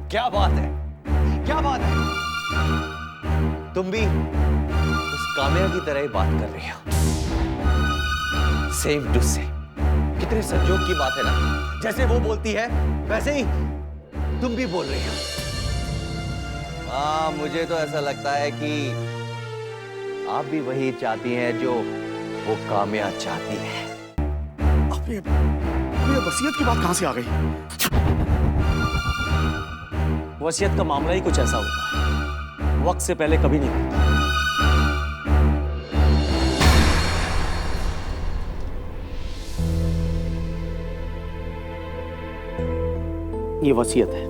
क्या बात है, क्या बात है। तुम भी उस काम्या की तरह ही बात कर रही हो, सेम टू सेम। कितने संजोग की बात है ना, जैसे वो बोलती है वैसे ही तुम भी बोल रही हो। मुझे तो ऐसा लगता है कि आप भी वही चाहती हैं जो वो काम्या चाहती है। अब ये वसीयत की बात कहां से आ गई? वसीयत का मामला ही कुछ ऐसा होता है, वक्त से पहले कभी नहीं होता। ये वसीयत है।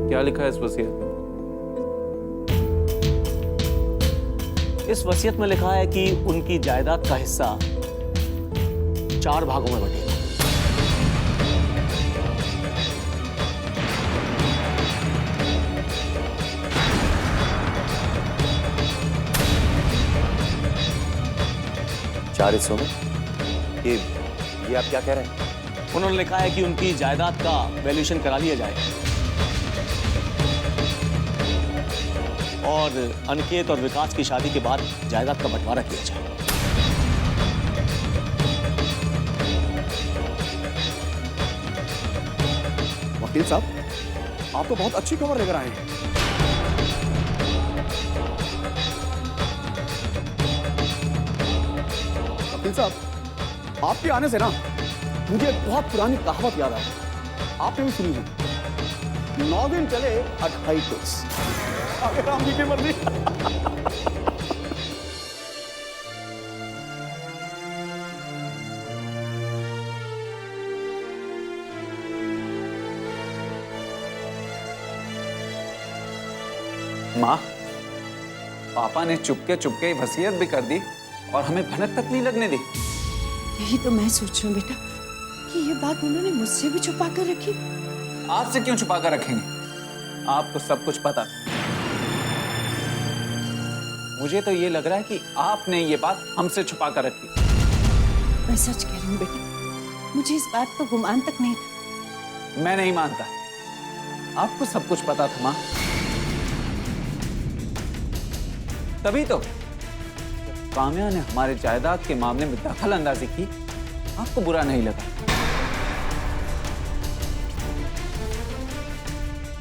क्या लिखा है इस वसीयत में? इस वसीयत में लिखा है कि उनकी जायदाद का हिस्सा 4 भागों में बंटेगा। चार हिस्सों में? ये आप क्या कह रहे हैं? उन्होंने लिखा है कि उनकी जायदाद का वैल्यूएशन करा लिया जाए और अनिकेत और विकास की शादी के बाद जायदाद का बंटवारा किया जाए। वकील साहब, आप तो बहुत अच्छी खबर लेकर आए हैं। वकील साहब, आपके आने से ना मुझे एक बहुत पुरानी कहावत याद आ गई। आपने भी सुनी होगी, 9 दिन चले 28 कोस। आगे राम जी की मर्जी। माँ, पापा ने चुपके चुपके वसीयत भी कर दी और हमें भनक तक नहीं लगने दी। यही तो मैं सोच रही हूँ बेटा कि ये बात उन्होंने मुझसे भी छुपा कर रखी। आपसे क्यों छुपा कर रखेंगे? आपको सब कुछ पता था। मुझे तो ये लग रहा है कि आपने ये बात हमसे छुपा कर रखी। मैं सच कह रही हूँ बेटा, मुझे इस बात का गुमान तक नहीं था। मैं नहीं मानता, आपको सब कुछ पता था माँ। तभी तो जब काम्या ने हमारे जायदाद के मामले में दखल अंदाजी की, आपको बुरा नहीं लगा।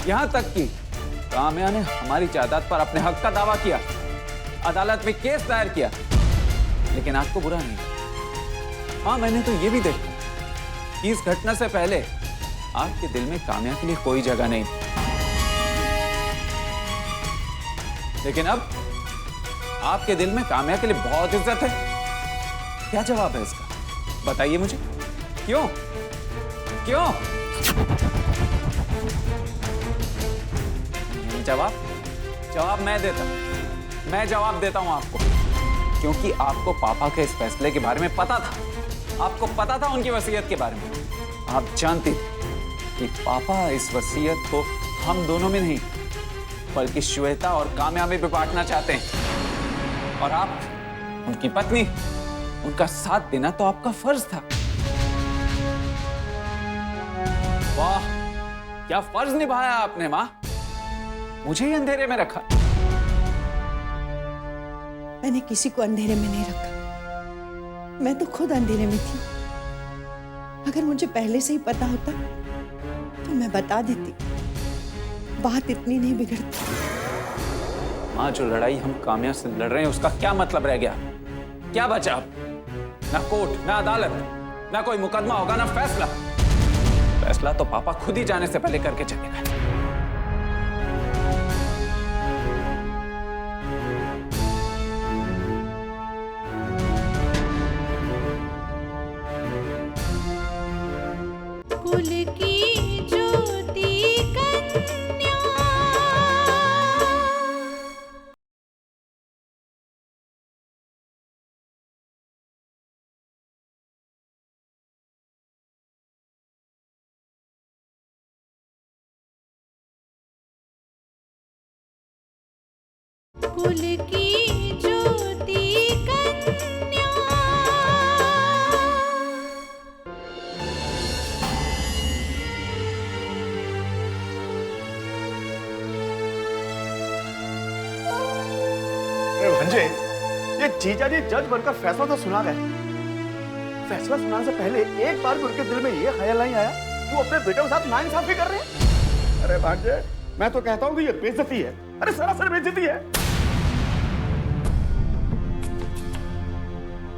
यहां तक कि काम्या ने हमारी जायदाद पर अपने हक का दावा किया, अदालत में केस दायर किया, लेकिन आपको बुरा नहीं लगा। हाँ, मैंने तो ये भी देखा कि इस घटना से पहले आपके दिल में काम्या के लिए कोई जगह नहीं थी, लेकिन अब आपके दिल में काम्या के लिए बहुत इज्जत है। क्या जवाब है इसका? बताइए मुझे। क्यों क्यों? जवाब मैं देता हूं। मैं जवाब देता हूं आपको, क्योंकि आपको पापा के इस फैसले के बारे में पता था। आपको पता था उनकी वसीयत के बारे में। आप जानती थी कि पापा इस वसीयत को हम दोनों में नहीं, बल्कि श्वेता और काम्या में भी बांटना चाहते हैं। और आप उनकी पत्नी, उनका साथ देना तो आपका फर्ज था। वाह, क्या फर्ज निभाया आपने मां। मुझे ही अंधेरे में रखा। मैंने किसी को अंधेरे में नहीं रखा, मैं तो खुद अंधेरे में थी। अगर मुझे पहले से ही पता होता तो मैं बता देती, बात इतनी नहीं बिगड़ती। मां, जो लड़ाई हम काम्या से लड़ रहे हैं उसका क्या मतलब रह गया? क्या बचा? ना कोर्ट, ना अदालत, ना कोई मुकदमा होगा, ना फैसला। फैसला तो पापा खुद ही जाने से पहले करके चले गए। कुल की ज्योति कन्या। कुल की ज्योति अरे भांजे, ये जीजा जी जज बनकर फैसला तो सुना गए। फैसला सुनाने से पहले एक बार भी उनके दिल में ये ख्याल नहीं आया कि वो अपने बेटे के साथ नाइंसाफी कर रहे हैं। अरे भांजे, मैं तो कहता हूँ कि ये बेइज्जती है। अरे सरासर बेइज्जती है।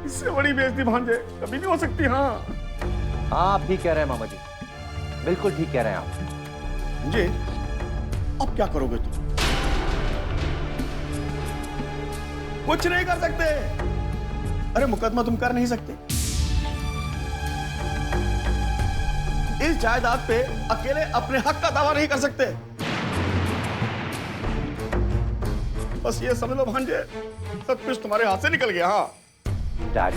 इससे बड़ी बेइज्जती भांजे कभी नहीं हो सकती। हाँ हाँ, आप ठीक कह रहे हैं मामा जी, बिल्कुल ठीक कह रहे हैं आप। भांजे, अब क्या करोगे तुम? कुछ नहीं कर सकते। अरे मुकदमा तुम कर नहीं सकते। इस जायदाद पे अकेले अपने हक का दावा नहीं कर सकते। बस ये समझ लो भांजे, सब कुछ तुम्हारे हाथ से निकल गया। हाँ डैड,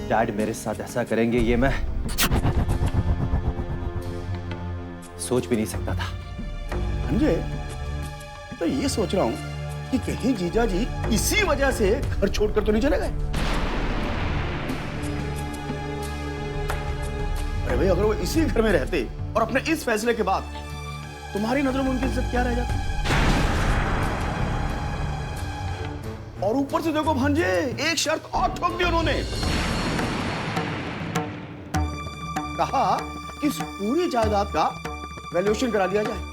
डैड मेरे साथ ऐसा करेंगे ये मैं सोच भी नहीं सकता था। भांजे, तो ये सोच रहा हूं कि कहीं जीजा जी इसी वजह से घर छोड़कर तो नहीं चले गए। अरे भाई, अगर वो इसी घर में रहते और अपने इस फैसले के बाद तुम्हारी नजरों में उनकी इज्जत क्या रह जाती? और ऊपर से देखो भांजे, एक शर्त और ठोक दी उन्होंने। कहा कि इस पूरी जायदाद का वैल्यूएशन करा लिया जाए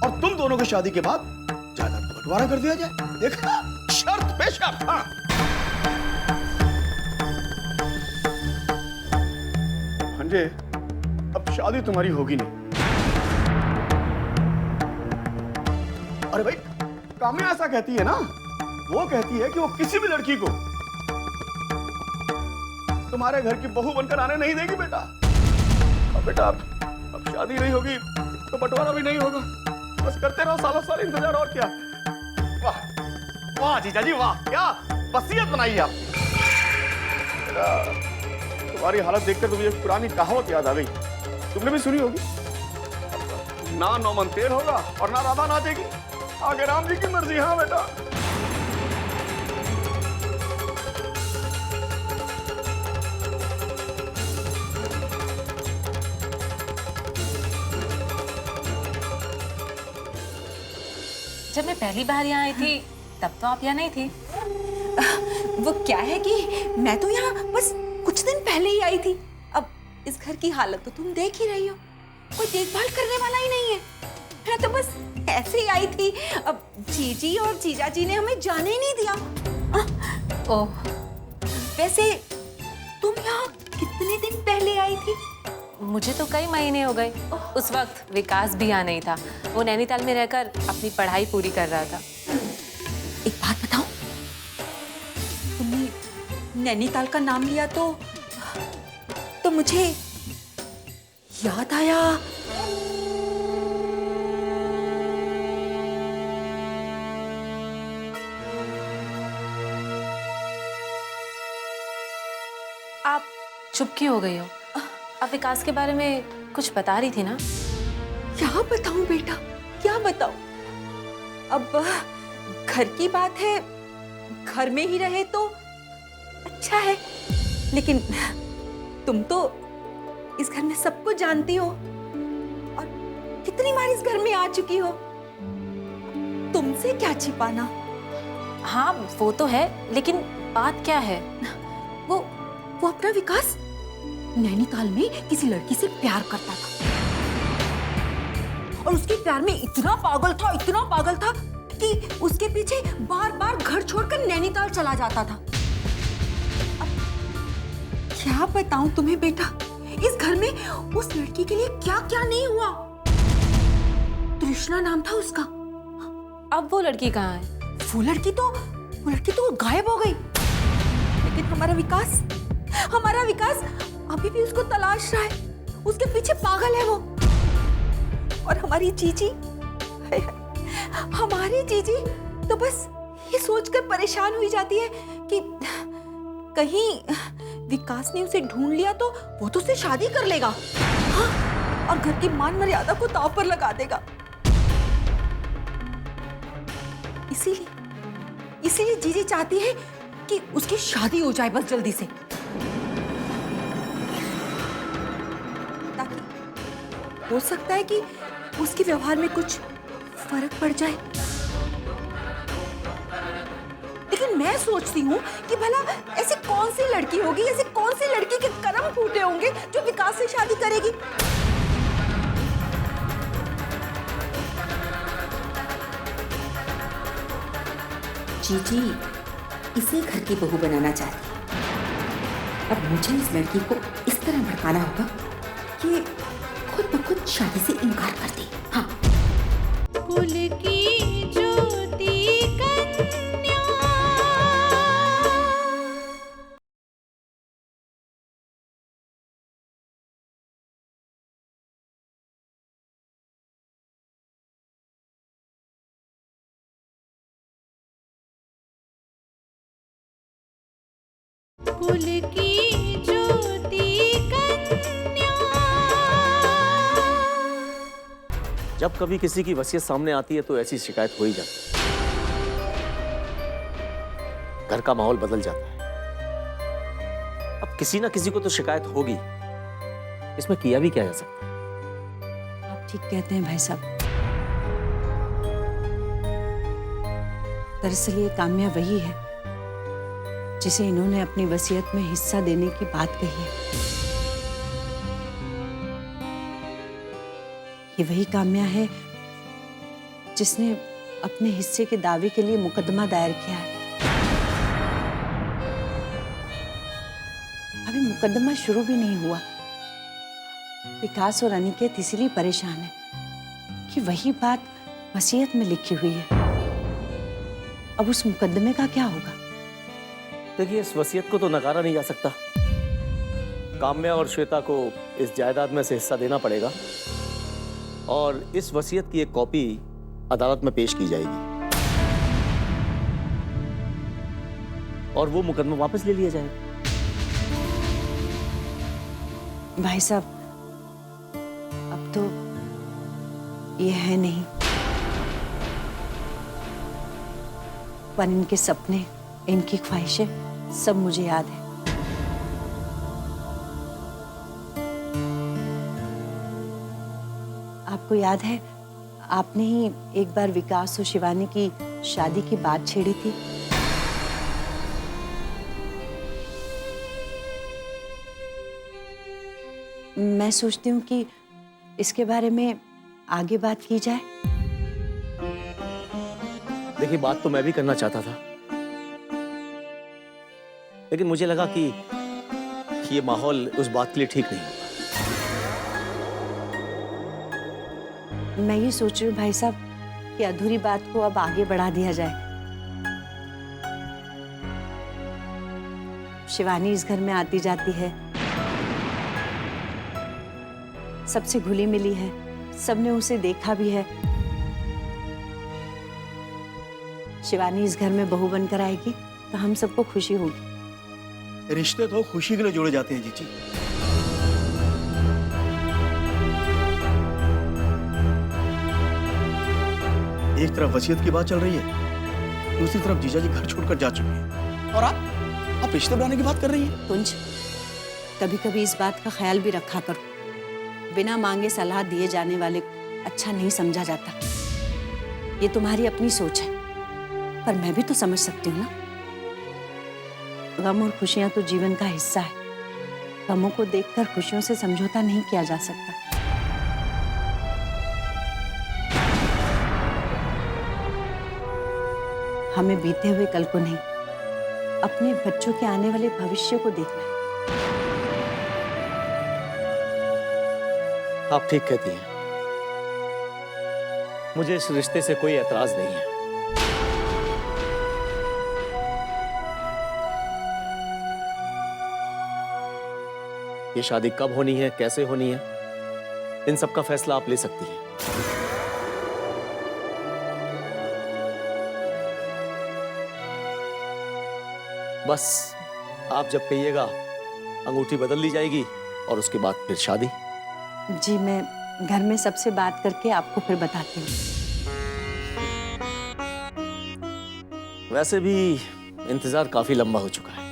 और तुम दोनों की शादी के बाद जायदाद का बंटवारा कर दिया जाए। देखा, शर्त पे शर्त। हाँ भांजे, अब शादी तुम्हारी होगी नहीं। अरे भाई, काम्या ऐसा कहती है ना, वो कहती है कि वो किसी भी लड़की को तुम्हारे घर की बहू बनकर आने नहीं देगी बेटा। अब बेटा, अब शादी नहीं होगी तो बंटवारा भी नहीं होगा। बस करते रहो सालों साल इंतजार, और क्या। वाह वाह जीजा जी, वाह, क्या वसीयत बनाई आप। तुम्हारी हालत देखकर तो मुझे एक पुरानी कहावत याद आ गई, तुमने भी सुनी होगी। ना नौमन तेल होगा और ना राधा नाचेगी, आगे राम जी की मर्जी। हाँ बेटा। जब मैं पहली बार यहाँ आई थी तब तो आप यहाँ नहीं थी। वो क्या है कि मैं तो यहाँ बस कुछ दिन पहले ही आई थी। अब इस घर की हालत तो तुम देख ही रही हो, कोई देखभाल करने वाला ही नहीं है। मैं तो बस ऐसे ही आई थी। अब जीजी और जीजा जी ने हमें जाने ही नहीं दिया। ओह, वैसे तुम यहाँ कितने दिन पहले आई थी? मुझे तो कई महीने हो गए। उस वक्त विकास भी यहाँ नहीं था, वो नैनीताल में रहकर अपनी पढ़ाई पूरी कर रहा था। एक बात बताओ, तुमने नैनीताल का नाम लिया तो मुझे याद आया। आप चुप क्यों हो गई हो? आप विकास के बारे में कुछ बता रही थी ना? क्या बताऊं बेटा, क्या बताऊं? अब घर की बात है, घर में ही रहे तो अच्छा है, लेकिन तुम तो इस घर में सबको जानती हो और कितनी बार इस घर में आ चुकी हो। तुमसे क्या छिपाना? हाँ वो तो है, लेकिन बात क्या है? वो अपना विकास नैनीताल में किसी लड़की से प्यार करता था और उसके प्यार में इतना पागल था कि उसके पीछे बार बार घर छोड़कर नैनीताल चला जाता था। अब क्या बताऊं तुम्हें बेटा, इस घर में उस लड़की के लिए क्या क्या नहीं हुआ। तृष्णा नाम था उसका। अब वो लड़की कहाँ है? वो लड़की तो गायब हो गई। लेकिन हमारा विकास अभी भी उसको तलाश रहा है, उसके पीछे पागल है वो। और हमारी जीजी तो बस ये सोचकर परेशान हुई जाती है कि कहीं विकास ने उसे ढूंढ लिया तो वो तो उससे शादी कर लेगा। हाँ, और घर की मान मर्यादा को दांव पर लगा देगा। इसीलिए जीजी चाहती है कि उसकी शादी हो जाए बस जल्दी से, ताकि हो सकता है कि उसके व्यवहार में कुछ फर्क पड़ जाए। लेकिन मैं सोचती हूँ कि भला ऐसी कौन सी लड़की होगी, ऐसी कौन सी लड़की के कर्म फूटे होंगे जो विकास से शादी करेगी। जीजी इसे घर की बहू बनाना चाहती है। अब मुझे इस लड़की को इस तरह भड़काना होगा कि खुद ब खुद शादी से इनकार कर दे। हाँ, कुल की ज्योति कन्या। कुल की ज्योति कन्या। जब कभी किसी की वसीयत सामने आती है तो ऐसी शिकायत हो ही जाती है। घर का माहौल बदल जाता है। अब किसी ना किसी को तो शिकायत होगी, इसमें किया भी क्या जा सकता है। आप ठीक कहते हैं भाई साहब। दरअसल ये काम्या वही है जिसे इन्होंने अपनी वसीयत में हिस्सा देने की बात कही है। ये वही काम्या है जिसने अपने हिस्से के दावे के लिए मुकदमा दायर किया है। अभी मुकदमा शुरू भी नहीं हुआ। विकास और अनिकेत इसीलिए परेशान है कि वही बात वसीयत में लिखी हुई है। अब उस मुकदमे का क्या होगा? देखिए, इस वसीयत को तो नकारा नहीं जा सकता। काम्या और श्वेता को इस जायदाद में से हिस्सा देना पड़ेगा और इस वसीयत की एक कॉपी अदालत में पेश की जाएगी और वो मुकदमा वापस ले लिया जाएगा। भाई साहब, अब तो ये है नहीं, पर इनके सपने, इनकी ख्वाहिशें सब मुझे याद है। आपको याद है, आपने ही एक बार विकास और शिवानी की शादी की बात छेड़ी थी। मैं सोचती हूँ कि इसके बारे में आगे बात की जाए। देखिए, बात तो मैं भी करना चाहता था, लेकिन मुझे लगा कि ये माहौल उस बात के लिए ठीक नहीं होगा। मैं ये सोच रही हूँ भाई साहब कि अधूरी बात को अब आगे बढ़ा दिया जाए। शिवानी इस घर में आती जाती है, सबसे घुली मिली है, सबने उसे देखा भी है। शिवानी इस घर में बहू बनकर आएगी तो हम सबको खुशी होगी। रिश्ते तो खुशी के लिए जोड़े जाते हैं जीजी। एक तरफ वसीयत की बात चल रही है, दूसरी तरफ जीजा जी घर छोड़कर जा चुके हैं और आप रिश्ते बनाने की बात कर रही हैं। कुंज, कभी कभी इस बात का ख्याल भी रखा करो। बिना मांगे सलाह दिए जाने वाले को अच्छा नहीं समझा जाता। ये तुम्हारी अपनी सोच है, पर मैं भी तो समझ सकती हूँ ना। गम और खुशियां तो जीवन का हिस्सा है। गमों को देखकर खुशियों से समझौता नहीं किया जा सकता। हमें बीते हुए कल को नहीं, अपने बच्चों के आने वाले भविष्य को देखना है। आप ठीक कहती हैं। मुझे इस रिश्ते से कोई एतराज नहीं है। ये शादी कब होनी है, कैसे होनी है, इन सब का फैसला आप ले सकती हैं। बस आप जब कहिएगा अंगूठी बदल ली जाएगी और उसके बाद फिर शादी। जी, मैं घर में सबसे बात करके आपको फिर बताती हूँ। वैसे भी इंतजार काफी लंबा हो चुका है।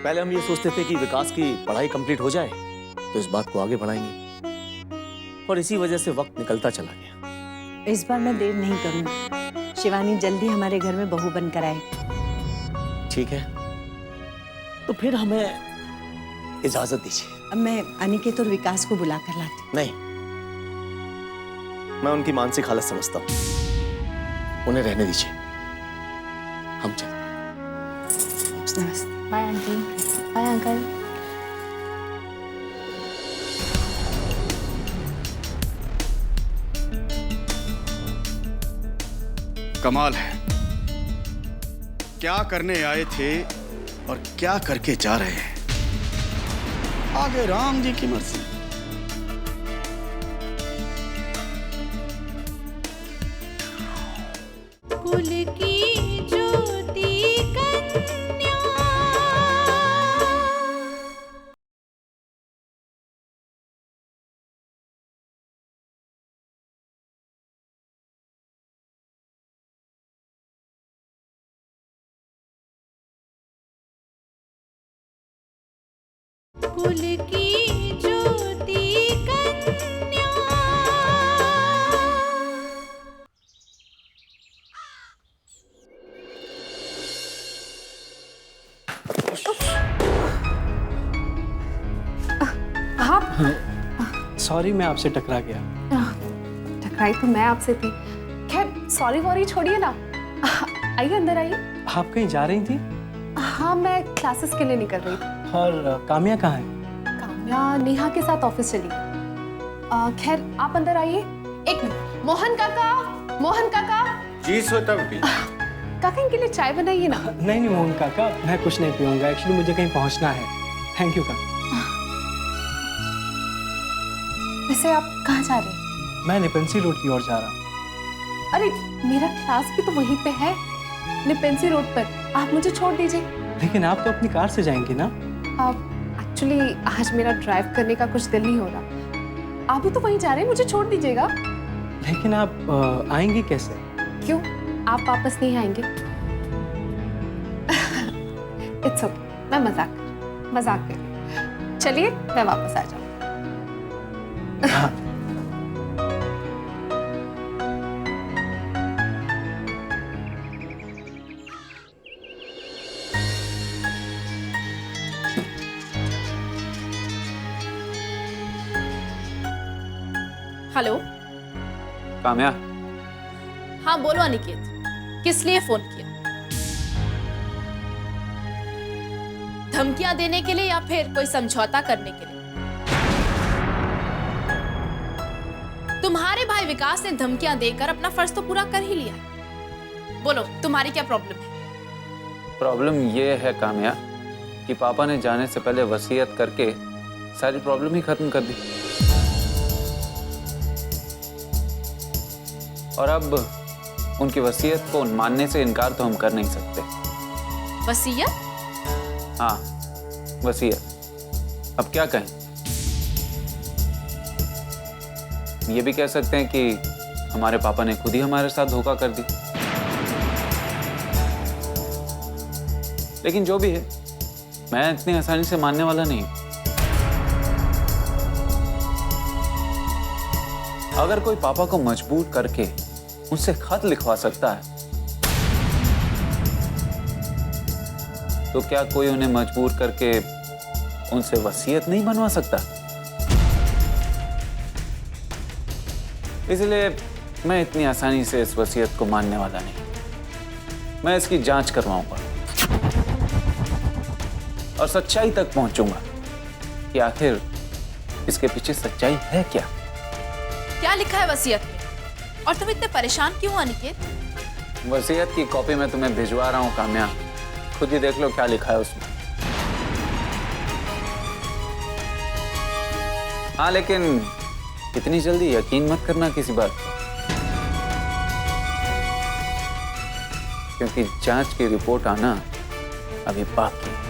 पहले हम ये सोचते थे कि विकास की पढ़ाई कंप्लीट हो जाए तो इस बात को आगे बढ़ाएंगे, और इसी वजह से वक्त निकलता चला गया। इस बार मैं देर नहीं करूंगी। शिवानी जल्दी हमारे घर में बहू बनकर आएगी। ठीक है, तो फिर हमें इजाजत दीजिए। अब मैं अनिकेत और विकास को बुला कर लाती हूँ। नहीं, मैं उनकी मानसिक हालत समझता हूं, उन्हें रहने दीजिए, हम चलते। नमस्ते। Bye aunty. Bye uncle. कमाल है, क्या करने आए थे और क्या करके जा रहे हैं, आगे राम जी की मर्जी। कुल की ज्योति कन्या कुल की ज्योति कन्या सॉरी, मैं आपसे टकरा गया। टकराई तो मैं आपसे थी। खैर सॉरी वॉरी छोड़िए ना, आइए अंदर आइए। आप कहीं जा रही थी? हाँ, मैं क्लासेस के लिए निकल रही थी। और काम्या कहाँ है? काम्या नेहा के साथ ऑफिस चली गई। खैर आप अंदर आइए। एक मिनट, मोहन काका, मोहन काका। जी श्वेता बेटी। काका इनके लिए चाय बनाइए ना। नहीं नहीं मोहन काका, मैं कुछ नहीं पीऊंगा, एक्चुअली मुझे कहीं पहुंचना है। थैंक यू काका। वैसे आप कहाँ जा रहे हैं? मैं निपेंसी रोड की ओर जा रहा हूँ। अरे मेरा क्लास भी तो वहीं पे है, निपेंसी रोड पर। आप मुझे छोड़ दीजिए। लेकिन आप तो अपनी कार से जाएंगी ना? एक्चुअली आज मेरा ड्राइव करने का कुछ दिल नहीं हो रहा। आप भी तो वहीं जा रहे हैं, मुझे छोड़ दीजिएगा। लेकिन आप आएंगी कैसे? क्यों, आप वापस नहीं आएंगे? इट्स ओके, मैं मजाक कर रही हूँ। चलिए मैं वापस आ जाऊँ। हेलो। काम्या, हाँ बोलो अनिकेत, किस लिए फोन किया? धमकियां देने के लिए या फिर कोई समझौता करने के लिए? तुम्हारे भाई विकास ने धमकियां देकर अपना फर्ज तो पूरा कर ही लिया। बोलो तुम्हारी क्या प्रॉब्लम है? प्रॉब्लम ये है काम्या कि पापा ने जाने से पहले वसीयत करके सारी प्रॉब्लम ही खत्म कर दी, और अब उनकी वसीयत को मानने से इनकार तो हम कर नहीं सकते। वसीयत? हाँ, वसीयत। अब क्या कहें? ये भी कह सकते हैं कि हमारे पापा ने खुद ही हमारे साथ धोखा कर दी। लेकिन जो भी है, मैं इतनी आसानी से मानने वाला नहीं हूं। अगर कोई पापा को मजबूर करके उनसे खत लिखवा सकता है, तो क्या कोई उन्हें मजबूर करके उनसे वसीयत नहीं बनवा सकता? इसलिए मैं इतनी आसानी से इस वसीयत को मानने वाला नहीं। मैं इसकी जांच करवाऊंगा और सच्चाई तक पहुंचूंगा कि आखिर इसके पीछे सच्चाई है क्या। क्या लिखा है वसीयत में? और तुम इतने परेशान क्यों अनिकेत? वसीयत की कॉपी मैं तुम्हें भिजवा रहा हूं काम्या, खुद ही देख लो क्या लिखा है उसमें। हाँ, लेकिन इतनी जल्दी यकीन मत करना किसी बात पर, क्योंकि जांच की रिपोर्ट आना अभी बाकी है।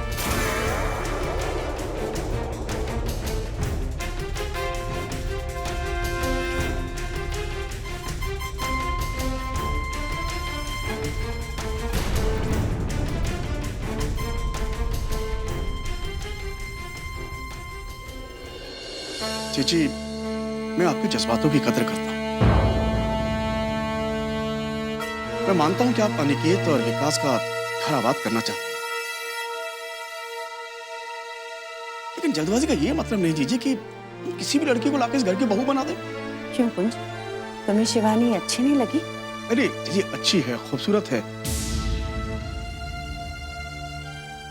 चीची, मैं आपके जज्बातों की कदर करता हूं, मैं मानता हूं कि आप अनिकेत और विकास का घर आबाद करना चाहते हैं, लेकिन जल्दबाजी का ये मतलब नहीं जीजिए कि किसी भी लड़की को लाकर इस घर की बहू बना दे। क्यों कुंज, तुम्हें शिवानी अच्छी नहीं लगी? अरे जीजी अच्छी है, खूबसूरत है,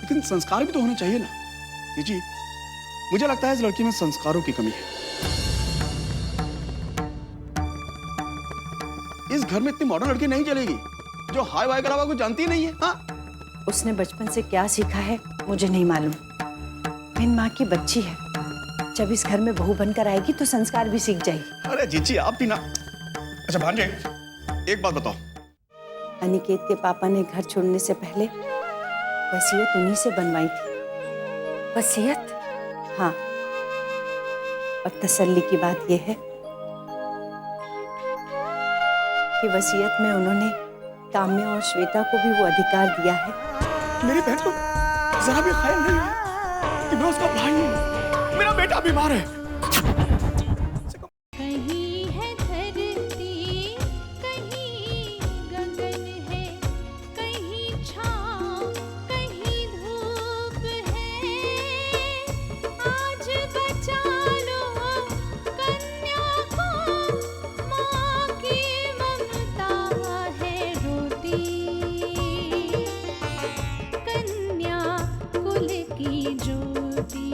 लेकिन संस्कार भी तो होने चाहिए ना। जीजी मुझे लगता है इस लड़की में संस्कारों की कमी है। इस घर में इतनी मॉडर्न लड़की नहीं चलेगी जो हाई वाई के अलावा कुछ जानती ही नहीं है। हाँ, उसने बचपन से क्या सीखा है मुझे नहीं मालूम। मेरी माँ की बच्ची है, जब इस घर में बहू बनकर आएगी तो संस्कार भी सीख जाएगी। अरे जीजी आप भी ना। अच्छा भांजे, एक बात बताओ, अनिकेत के पापा ने घर छोड़ने से पहले वसीयत उन्हीं से बनवाई थी। वसीयत? हाँ, और तसल्ली की बात यह है कि वसीयत में उन्होंने काम्या और श्वेता को भी वो अधिकार दिया है। मेरी बहन को जरा भी ख्याल नहीं है कि मैं उसका भाई हूँ। मेरा बेटा बीमार है। कहीं है धरती, कहीं गगन है, कहीं छाँव, कहीं धूप है। आज बचा लो कन्या को, माँ की ममता है रोती। कन्या कुल की ज्योति।